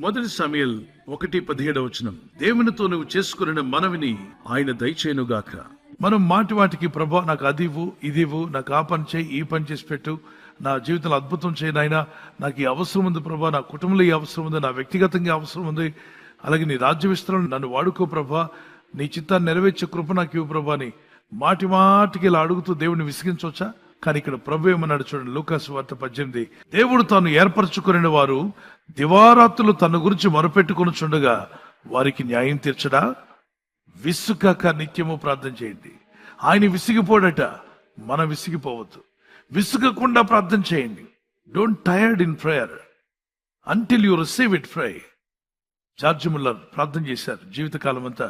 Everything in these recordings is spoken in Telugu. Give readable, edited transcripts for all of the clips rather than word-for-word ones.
మొదటి సమూయేలు 1:17 దేవునితో నువ్వు చేసుకున్న మనవిని ఆయన దయచేయునుగాక. మనం మాటికి ప్రభా నాకు అదివ్వు ఇదివ్వు, నాకు ఆ పని చేయి ఈ పని చేసి పెట్టు, నా జీవితంలో అద్భుతం చేయను ఆయన, నాకు ఈ అవసరం ఉంది ప్రభా, నా కుటుంబంలో ఈ అవసరం ఉంది, నా వ్యక్తిగతంగా అవసరం ఉంది, అలాగే నీ రాజ్య విస్తరణ నన్ను వాడుకో ప్రభా, నీ చిత్తాన్ని నెరవేర్చే కృప నాకు ఇవ్వు ప్రభా అని మాటికి ఇలా అడుగుతూ దేవుడిని విసిగించవచ్చా? కానీ ఇక్కడ ప్రభు ఏమన్నాడు చూడండి, లూకాసు వార్త 18. దేవుడు తాను ఏర్పరచుకుని వారు దివారాత్రులు తన గురించి మొరపెట్టుకుని చుండగా వారికి న్యాయం తీర్చడా? విసుగక నిత్యము ప్రార్థన చేయండి. ఆయన విసిగిపోడట, మనం విసిగిపోవద్దు. విసుగకుండా ప్రార్థన చేయండి. Don't tired in prayer until you receive it. Fry George Muller ప్రార్థన చేశారు జీవితకాలం అంతా.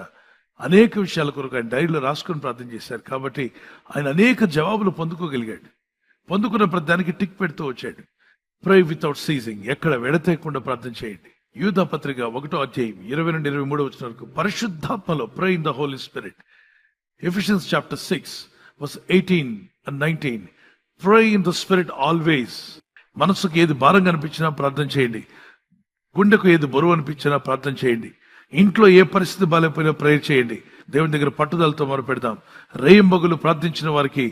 అనేక విషయాల కొరకు ఆయన డైరీలో రాసుకొని ప్రార్థన చేశారు. కాబట్టి ఆయన అనేక జవాబులు పొందుకోగలిగాడు. పొందుకున్న ప్రతి దానికి టిక్ పెడుతూ వచ్చాడు. ప్రే వితౌట్ సీజింగ్, ఎక్కడ వెడతేయకుండా ప్రార్థన చేయండి. యూదా పత్రిక 1:20-23 వరకు పరిశుద్ధాత్మలో pray in the Holy Spirit. Ephesians chapter 6:18-19 pray in the spirit always. మనసుకు ఏది భారంగా అనిపించినా ప్రార్థన చేయండి. గుండెకు ఏది బరువు అనిపించినా ప్రార్థన చేయండి. ఇంట్లో ఏ పరిస్థితి బాగాలేకపోయినా ప్రేయర్ చేయండి. దేవుని దగ్గర పట్టుదలతో మొరపెడదాం. రేయింబగులు ప్రార్థించిన వారికి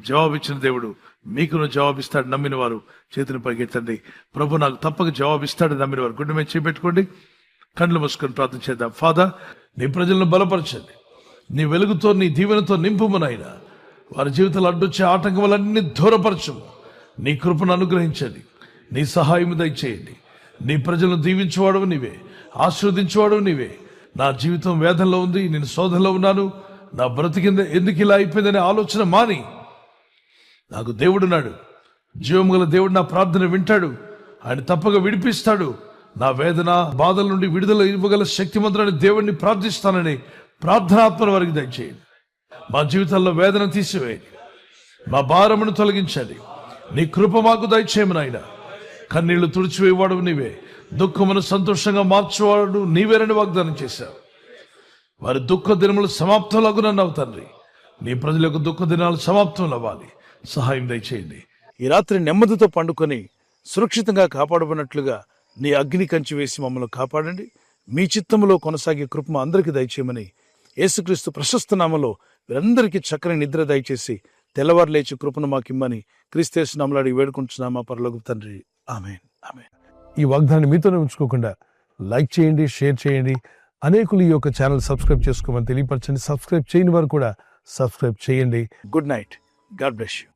జవాబిచ్చిన దేవుడు మీకును జవాబిస్తాడు. నమ్మిన వారు చేతిని పైకెత్తండి. ప్రభు నాకు తప్పక జవాబిస్తాడు నమ్మిన వారు గుండె మీద చేపెట్టుకోండి. కళ్ళు మూసుకొని ప్రార్థన చేద్దాం. ఫాదర్, నీ ప్రజలను బలపరచండి. నీ వెలుగుతో నీ దీవెనతో నింపుము నాయనా. వారి జీవితాలు అడ్డొచ్చే ఆటంకములన్నీ దూరపరచము. నీ కృపను అనుగ్రహించండి. నీ సహాయం దయచేయండి. నీ ప్రజలను దీవించేవాడు నీవే, ఆశీర్వదించేవాడు నీవే. నా జీవితం వేదనలో ఉంది, నేను శోధనలో ఉన్నాను, నా బ్రతికింద ఎందుకు ఇలా అయిపోయిందనే ఆలోచన మాని, నాకు దేవుడున్నాడు, జీవం గల దేవుడు నా ప్రార్థన వింటాడు, ఆయన తప్పక విడిపిస్తాడు, నా వేదన బాధల నుండి విడుదల ఇవ్వగల శక్తిమంతుడని దేవుడిని ప్రార్థిస్తానని ప్రార్థనాత్మల వారికి దయచేయండి. మా జీవితాల్లో వేదన తీసివేయండి, మా భారమును తొలగించండి. నీ కృప మాకు దయచేయము నాయన. కన్నీళ్లు తుడిచివేవాడు నీవే, దుఃఖమును సంతోషంగా మార్చేవాడు నీవేరని వాగ్దానం చేశావు. వారి దుఃఖ దినములు సమాప్తంలాగునన్నావు తండ్రి. నీ ప్రజల యొక్క దుఃఖ దినాలు సమాప్తం అవ్వాలి. సహాయం దయచేయండి. ఈ రాత్రి నెమ్మదితో పండుకొని సురక్షితంగా కాపాడబడినట్లుగా నీ అగ్ని కంచి వేసి మమ్మల్ని కాపాడండి. మీ చిత్తములో కొనసాగే కృప అందరికీ దయచేయమని యేసుక్రీస్తు ప్రశస్త నామములో వీరందరికీ చక్కని నిద్ర దయచేసి తెల్లవారు లేచి కృపను మాకిమ్మని క్రీస్తు నామములో అడిగి వేడుకుంటున్నామా పరలోక తండ్రి. ఆమేన్, ఆమేన్. ఈ వాగ్దానాన్ని మీతోనే ఉంచుకోకుండా లైక్ చేయండి, షేర్ చేయండి. అనేకులు ఈ యొక్క ఛానల్ సబ్స్క్రైబ్ చేసుకోమని తెలియపరచండి. సబ్స్క్రైబ్ చేయని వారు కూడా సబ్స్క్రైబ్ చేయండి. Good night. God bless you.